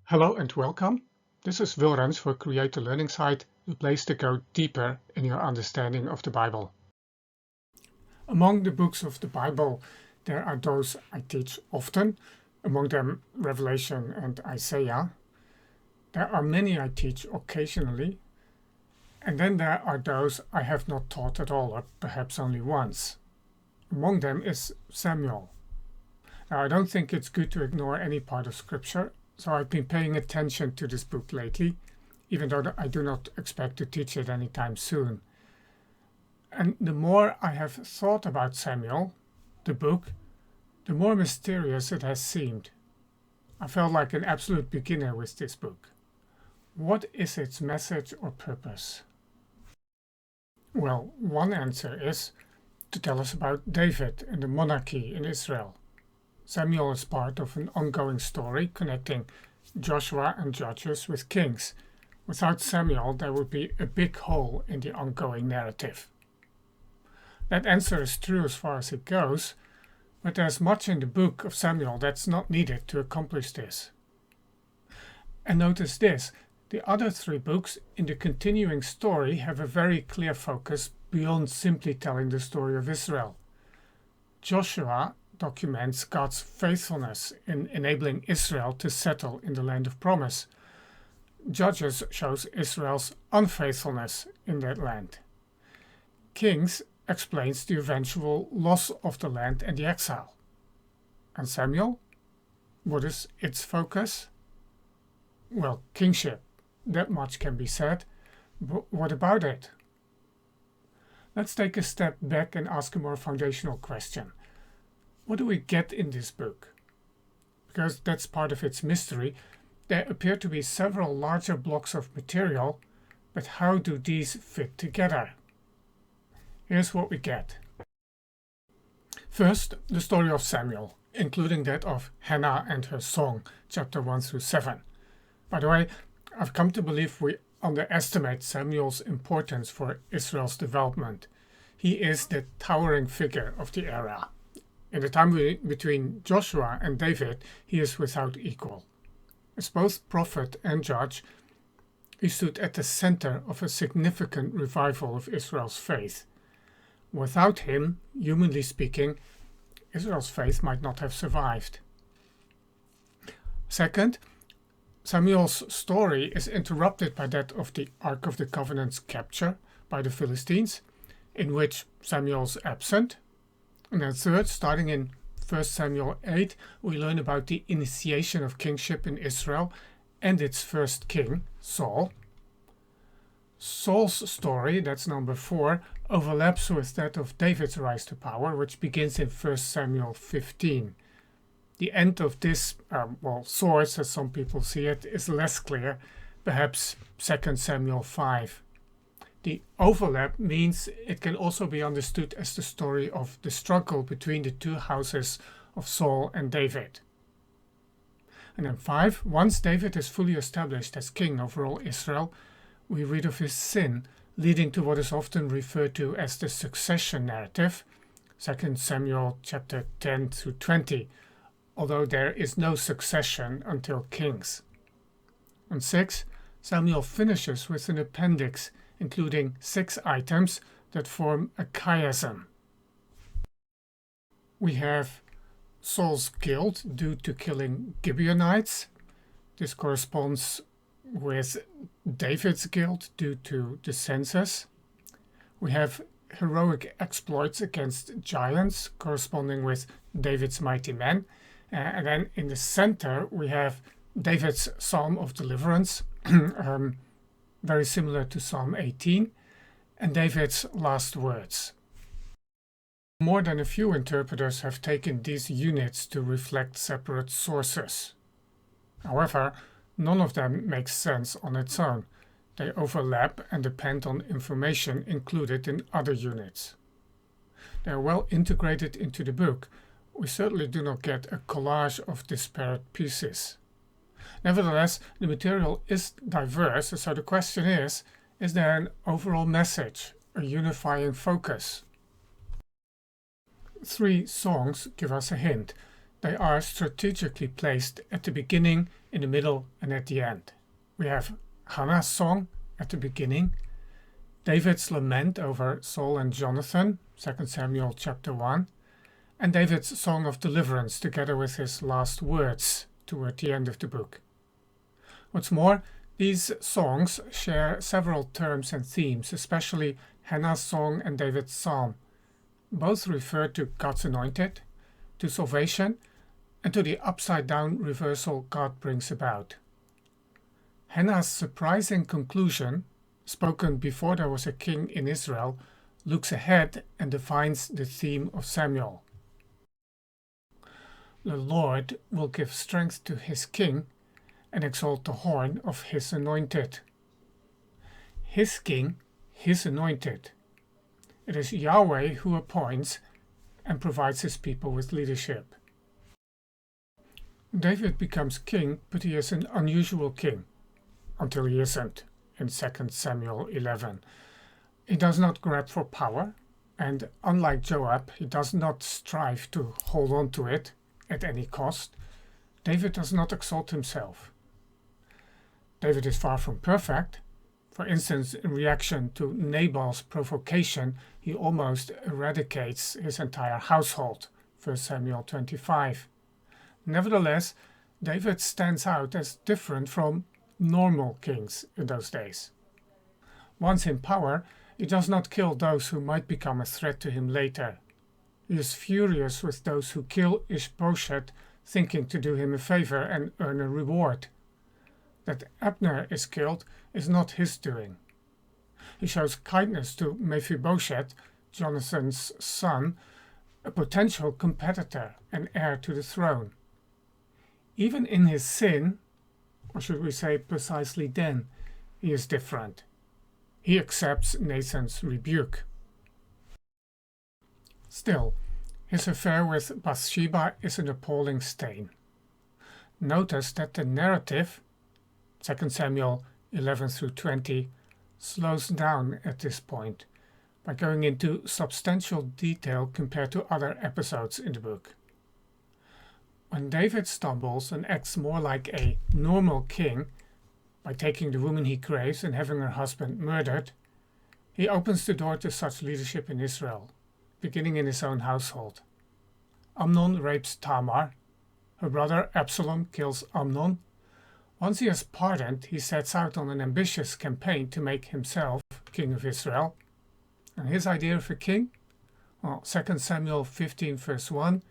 Hello and welcome. This is Wilrens for Create a Learning Site, the place to go deeper in your understanding of the Bible. Among the books of the Bible, there are those I teach often, among them Revelation and Isaiah. There are many I teach occasionally, and then there are those I have not taught at all, or perhaps only once. Among them is Samuel. Now, I don't think it's good to ignore any part of Scripture, so I've been paying attention to this book lately, even though I do not expect to teach it anytime soon. And the more I have thought about Samuel, the book, the more mysterious it has seemed. I felt like an absolute beginner with this book. What is its message or purpose? Well, one answer is to tell us about David and the monarchy in Israel. Samuel is part of an ongoing story connecting Joshua and Judges with kings. Without Samuel, there would be a big hole in the ongoing narrative. That answer is true as far as it goes, but there's much in the book of Samuel that's not needed to accomplish this. And notice this, the other three books in the continuing story have a very clear focus beyond simply telling the story of Israel. Joshua documents God's faithfulness in enabling Israel to settle in the land of promise. Judges shows Israel's unfaithfulness in that land. Kings explains the eventual loss of the land and the exile. And Samuel? What is its focus? Well, kingship. That much can be said. But what about it? Let's take a step back and ask a more foundational question. What do we get in this book? Because that's part of its mystery. There appear to be several larger blocks of material, but how do these fit together? Here's what we get. First, the story of Samuel, including that of Hannah and her song, chapter 1 through 7. By the way, I've come to believe we underestimate Samuel's importance for Israel's development. He is the towering figure of the era. In the time between Joshua and David, he is without equal. As both prophet and judge, he stood at the center of a significant revival of Israel's faith. Without him, humanly speaking, Israel's faith might not have survived. Second, Samuel's story is interrupted by that of the Ark of the Covenant's capture by the Philistines, in which Samuel's absent. And then third, starting in 1 Samuel 8, we learn about the initiation of kingship in Israel and its first king, Saul. Saul's story, that's number 4, overlaps with that of David's rise to power, which begins in 1 Samuel 15. The end of this, source, as some people see it, is less clear, perhaps 2 Samuel 5. The overlap means it can also be understood as the story of the struggle between the two houses of Saul and David. And then 5, once David is fully established as king over all Israel, we read of his sin, leading to what is often referred to as the succession narrative, 2 Samuel chapter 10 through 20, although there is no succession until kings. And 6, Samuel finishes with an appendix including 6 items that form a chiasm. We have Saul's guilt due to killing Gibeonites. This corresponds with David's guilt due to the census. We have heroic exploits against giants, corresponding with David's mighty men. And then in the center, we have David's Psalm of Deliverance, very similar to Psalm 18, and David's last words. More than a few interpreters have taken these units to reflect separate sources. However, none of them makes sense on its own. They overlap and depend on information included in other units. They are well integrated into the book. We certainly do not get a collage of disparate pieces. Nevertheless, the material is diverse, so the question is there an overall message, a unifying focus? 3 songs give us a hint. They are strategically placed at the beginning, in the middle and at the end. We have Hannah's song at the beginning, David's lament over Saul and Jonathan, 2 Samuel chapter 1, and David's song of deliverance together with his last words toward the end of the book. What's more, these songs share several terms and themes, especially Hannah's song and David's psalm. Both refer to God's anointed, to salvation, and to the upside-down reversal God brings about. Hannah's surprising conclusion, spoken before there was a king in Israel, looks ahead and defines the theme of Samuel. The Lord will give strength to his king and exalt the horn of his anointed. His king, his anointed. It is Yahweh who appoints and provides his people with leadership. David becomes king, but he is an unusual king, until he isn't, in 2 Samuel 11. He does not grab for power, and unlike Joab, he does not strive to hold on to it at any cost. David does not exalt himself. David is far from perfect. For instance, in reaction to Nabal's provocation, he almost eradicates his entire household, 1 Samuel 25. Nevertheless, David stands out as different from normal kings in those days. Once in power, he does not kill those who might become a threat to him later. He is furious with those who kill Ishbosheth, thinking to do him a favor and earn a reward. That Abner is killed is not his doing. He shows kindness to Mephibosheth, Jonathan's son, a potential competitor and heir to the throne. Even in his sin, or should we say precisely then, he is different. He accepts Nathan's rebuke. Still, his affair with Bathsheba is an appalling stain. Notice that the narrative, 2 Samuel 11 through 20, slows down at this point by going into substantial detail compared to other episodes in the book. When David stumbles and acts more like a normal king by taking the woman he craves and having her husband murdered, he opens the door to such leadership in Israel, beginning in his own household. Amnon rapes Tamar. Her brother Absalom kills Amnon. Once he has pardoned, he sets out on an ambitious campaign to make himself king of Israel. And his idea of a king? Well, 2 Samuel 15 verse 1,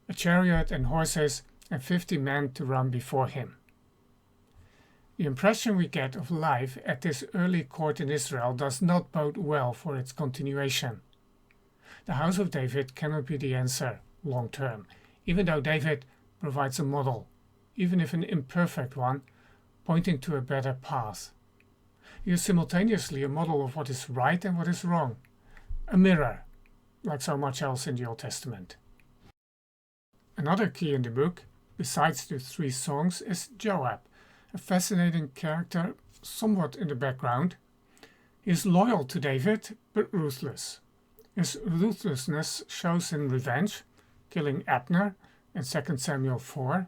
a chariot and horses and 50 men to run before him. The impression we get of life at this early court in Israel does not bode well for its continuation. The house of David cannot be the answer long term, even though David provides a model, even if an imperfect one, pointing to a better path. He is simultaneously a model of what is right and what is wrong, a mirror, like so much else in the Old Testament. Another key in the book, besides the 3 songs, is Joab, a fascinating character somewhat in the background. He is loyal to David, but ruthless. His ruthlessness shows in revenge, killing Abner in 2 Samuel 4.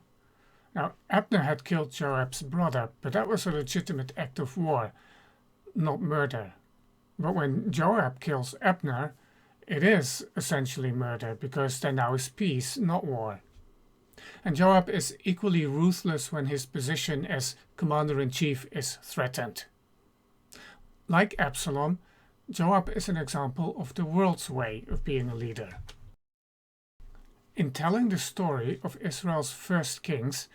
Now, Abner had killed Joab's brother, but that was a legitimate act of war, not murder. But when Joab kills Abner, it is essentially murder, because there now is peace, not war. And Joab is equally ruthless when his position as commander-in-chief is threatened. Like Absalom, Joab is an example of the world's way of being a leader. In telling the story of Israel's first kings,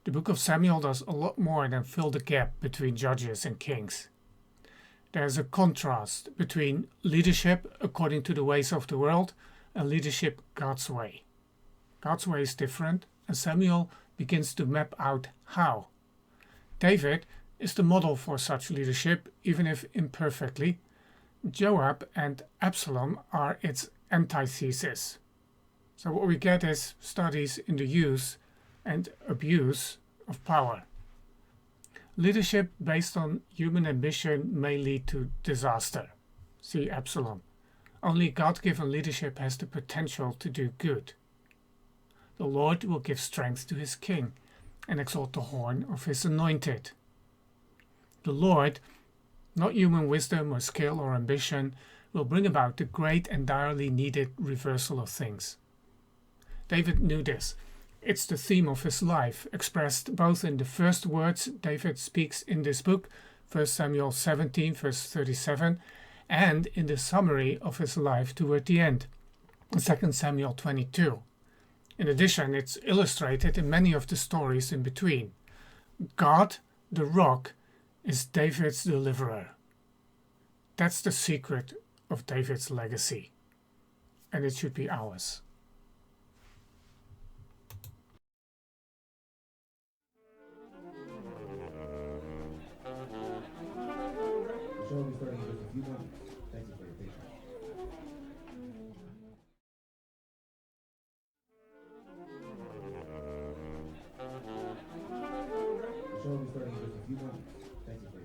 the book of Samuel does a lot more than fill the gap between judges and kings. There is a contrast between leadership according to the ways of the world and leadership God's way. God's way is different, and Samuel begins to map out how. David is the model for such leadership, even if imperfectly. Joab and Absalom are its antithesis. So what we get is studies in the use and abuse of power. Leadership based on human ambition may lead to disaster. See Absalom. Only God-given leadership has the potential to do good. The Lord will give strength to his king, and exalt the horn of his anointed. The Lord, not human wisdom or skill or ambition, will bring about the great and direly needed reversal of things. David knew this. It's the theme of his life, expressed both in the first words David speaks in this book, 1 Samuel 17, verse 37, and in the summary of his life toward the end, 2 Samuel 22. In addition, it's illustrated in many of the stories in between. God, the rock, is David's deliverer. That's the secret of David's legacy, and it should be ours. The show will be starting in just a few moments. Thank you for your patience. The show will be starting in just a few moments. Thank you for